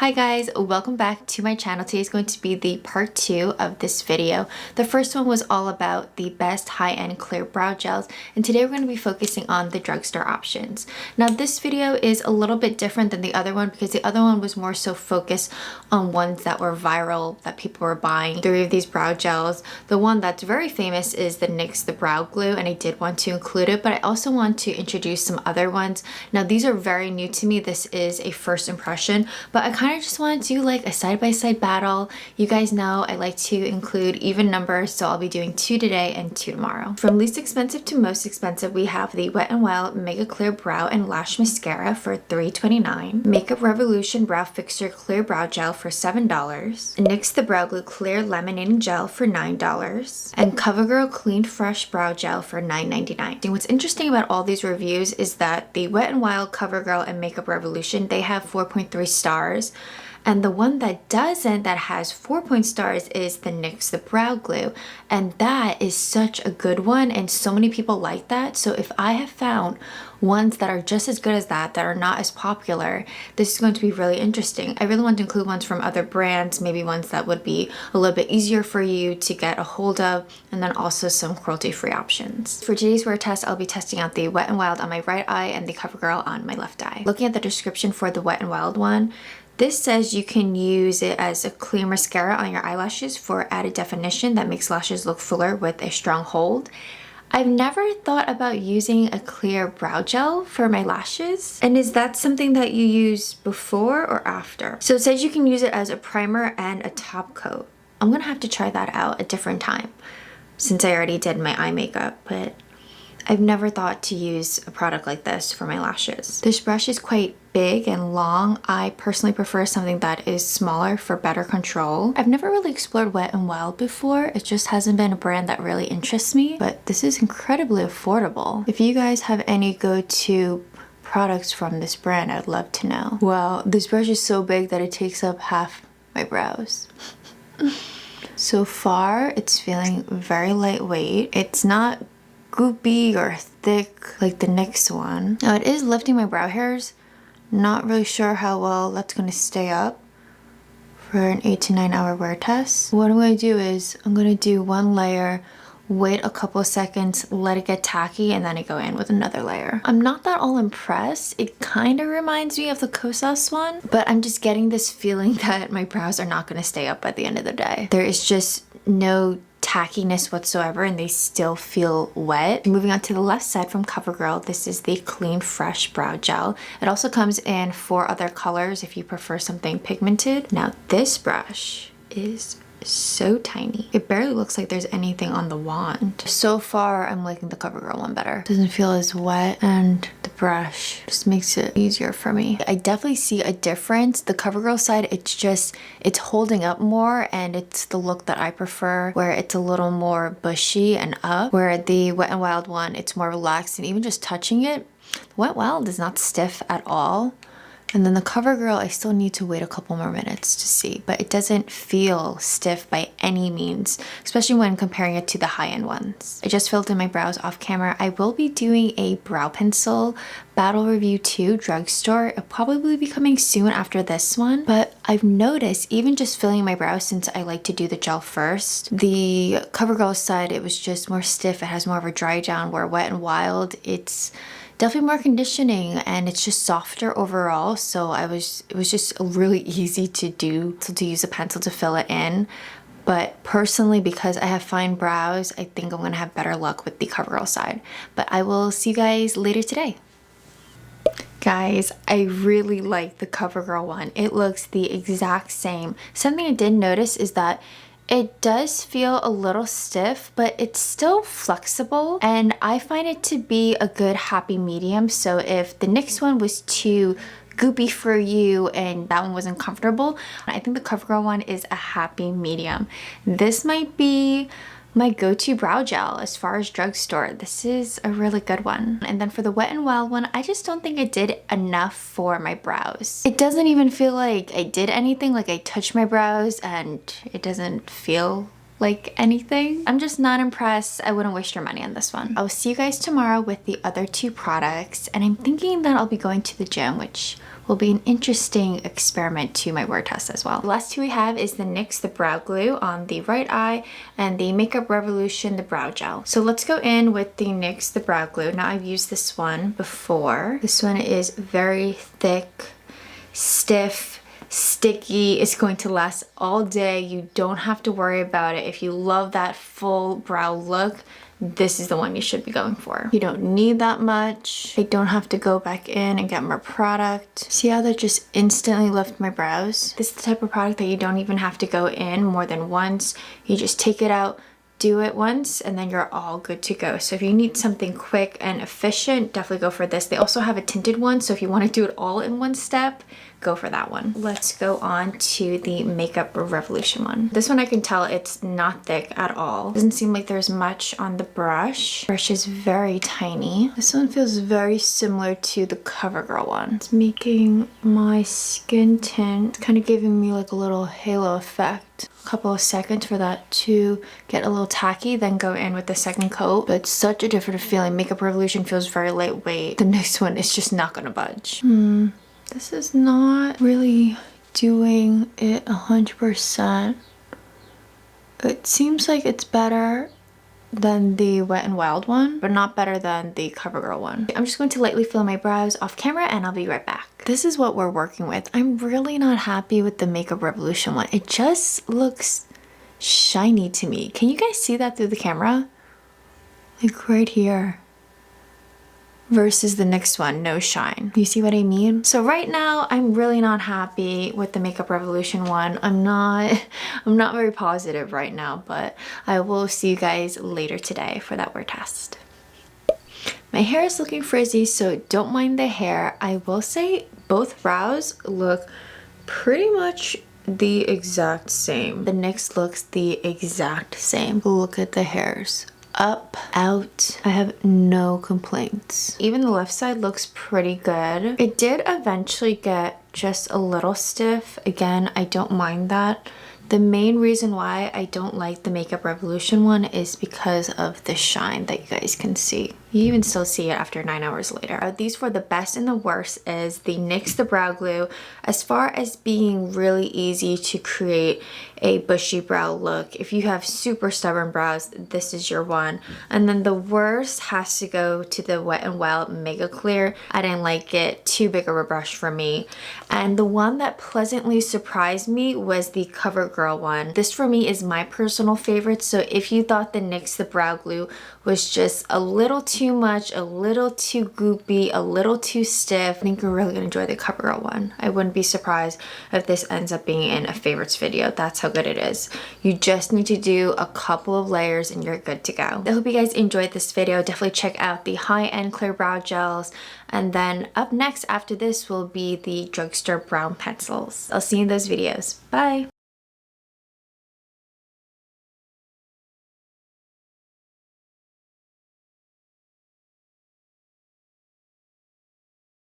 Hi guys, welcome back to my channel. Today is going to be the part 2 of this video. The first one was all about the best high-end clear brow gels, and today we're going to be focusing on the drugstore options. Now this video is a little bit different than the other one because the other one was more so focused on ones that were viral, that people were buying. 3 of these brow gels. The one that's very famous is the NYX the Brow Glue, and I did want to include it, but I also want to introduce some other ones. Now these are very new to me. This is a first impression, but I kind of just want to do like a side-by-side battle. You guys know I like to include even numbers, so I'll be doing 2 today and 2 tomorrow. From least expensive to most expensive, we have the Wet n Wild Mega Clear Brow and Lash Mascara for $3.29, Makeup Revolution Brow Fixer Clear Brow Gel for $7, NYX the Brow Glue Clear Laminating Gel for $9, and Covergirl Clean Fresh Brow Gel for $9.99. And what's interesting about all these reviews is that the Wet n Wild, Covergirl, and Makeup Revolution, they have 4.3 stars. And the one that doesn't, that has 4 stars, is the NYX the Brow Glue. And that is such a good one, and so many people like that. So if I have found ones that are just as good as that are not as popular, this is going to be really interesting. I really want to include ones from other brands, maybe ones that would be a little bit easier for you to get a hold of, and then also some cruelty-free options. For today's wear test, I'll be testing out the Wet n Wild on my right eye and the Covergirl on my left eye. Looking at the description for the Wet n Wild one, this says you can use it as a clear mascara on your eyelashes for added definition that makes lashes look fuller with a strong hold. I've never thought about using a clear brow gel for my lashes. And is that something that you use before or after? So it says you can use it as a primer and a top coat. I'm gonna have to try that out a different time since I already did my eye makeup, but I've never thought to use a product like this for my lashes. This brush is quite big and long. I personally prefer something that is smaller for better control. I've never really explored Wet n Wild before. It just hasn't been a brand that really interests me, but this is incredibly affordable. If you guys have any go-to products from this brand, I'd love to know. Wow, this brush is so big that it takes up half my brows. So far, it's feeling very lightweight. It's not goopy or thick like the NYX one. Now it is lifting my brow hairs. Not really sure how well that's going to stay up for an 8 to 9 hour wear test. What I'm going to do is I'm going to do one layer, wait a couple of seconds, let it get tacky, and then I go in with another layer. I'm not that all impressed. It kind of reminds me of the Kosas one, but I'm just getting this feeling that my brows are not going to stay up by the end of the day. There is just no tackiness whatsoever, and they still feel wet. Moving on to the left side from Covergirl, this is the Clean Fresh Brow Gel. It also comes in 4 other colors if you prefer something pigmented. Now this brush is so tiny. It barely looks like there's anything on the wand. So far, I'm liking the Covergirl one better. Doesn't feel as wet, and the brush just makes it easier for me. I definitely see a difference. The Covergirl side, it's holding up more, and it's the look that I prefer, where it's a little more bushy and up, where the Wet n Wild one, it's more relaxed, and even just touching it, Wet n Wild is not stiff at all. And then the Covergirl, I still need to wait a couple more minutes to see, but it doesn't feel stiff by any means, especially when comparing it to the high-end ones. I just filled in my brows off camera. I will be doing a brow pencil battle review too, Drugstore. It'll probably be coming soon after this one, but I've noticed even just filling my brows, since I like to do the gel first, the Covergirl side, it was just more stiff. It has more of a dry down, where Wet n Wild, it's definitely more conditioning and it's just softer overall. So it was just really easy to do, to use a pencil to fill it in. But personally, because I have fine brows, I think I'm gonna have better luck with the Covergirl side. But I will see you guys later today. Guys, I really like the Covergirl one. It looks the exact same. Something I did notice is that it does feel a little stiff, but it's still flexible, and I find it to be a good happy medium. So if the NYX one was too goopy for you and that one wasn't comfortable, I think the Covergirl one is a happy medium. This might be my go-to brow gel as far as drugstore. This is a really good one. And then for the Wet n Wild one, I just don't think it did enough for my brows. It doesn't even feel like I did anything. Like I touched my brows and it doesn't feel like anything. I'm just not impressed. I wouldn't waste your money on this one. I'll see you guys tomorrow with the other two products, and I'm thinking that I'll be going to the gym, which will be an interesting experiment to my wear test as well. The last two we have is the NYX the Brow Glue on the right eye and the Makeup Revolution the Brow Gel. So let's go in with the NYX the Brow Glue. Now I've used this one before. This one is very thick, stiff, sticky. It's going to last all day. You don't have to worry about it. If you love that full brow look, this is the one you should be going for. You don't need that much. I don't have to go back in and get more product. See how that just instantly left my brows? This is the type of product that you don't even have to go in more than once. You just take it out, do it once, and then you're all good to go. So if you need something quick and efficient, definitely go for this. They also have a tinted one, so if you want to do it all in one step, go for that one. Let's go on to the Makeup Revolution one. This one I can tell it's not thick at all. Doesn't seem like there's much on the brush. Brush is very tiny. This one feels very similar to the Covergirl one. It's making my skin tint, kind of giving me like a little halo effect. A couple of seconds for that to get a little tacky, then go in with the second coat. But it's such a different feeling. Makeup Revolution feels very lightweight. The next one is just not gonna budge. This is not really doing it 100%. It seems like it's better than the Wet n Wild one, but not better than the Covergirl one. I'm just going to lightly fill my brows off camera and I'll be right back. This is what we're working with. I'm really not happy with the Makeup Revolution one. It just looks shiny to me. Can you guys see that through the camera? Like right here. Versus the next one, no shine. You see what I mean? So right now, I'm really not happy with the Makeup Revolution one. I'm not very positive right now, but I will see you guys later today for that wear test. My hair is looking frizzy, so don't mind the hair. I will say both brows look pretty much the exact same. The NYX looks the exact same. Look at the hairs. Up, out. I have no complaints. Even the left side looks pretty good. It did eventually get just a little stiff. Again, I don't mind that. The main reason why I don't like the Makeup Revolution one is because of the shine that you guys can see. You even still see it after 9 hours later. These were the best and the worst is the NYX the Brow Glue. As far as being really easy to create a bushy brow look, if you have super stubborn brows, this is your one. And then the worst has to go to the Wet n Wild Mega Clear. I didn't like it, too big of a brush for me. And the one that pleasantly surprised me was the Covergirl one. This for me is my personal favorite, so if you thought the NYX the Brow Glue was just a little too much, a little too goopy, a little too stiff, I think you're really gonna enjoy the Covergirl one. I wouldn't be surprised if this ends up being in a favorites video. That's how good it is. You just need to do a couple of layers and you're good to go. I hope you guys enjoyed this video. Definitely check out the high-end clear brow gels. And then up next after this will be the Drugstore brown pencils. I'll see you in those videos. Bye!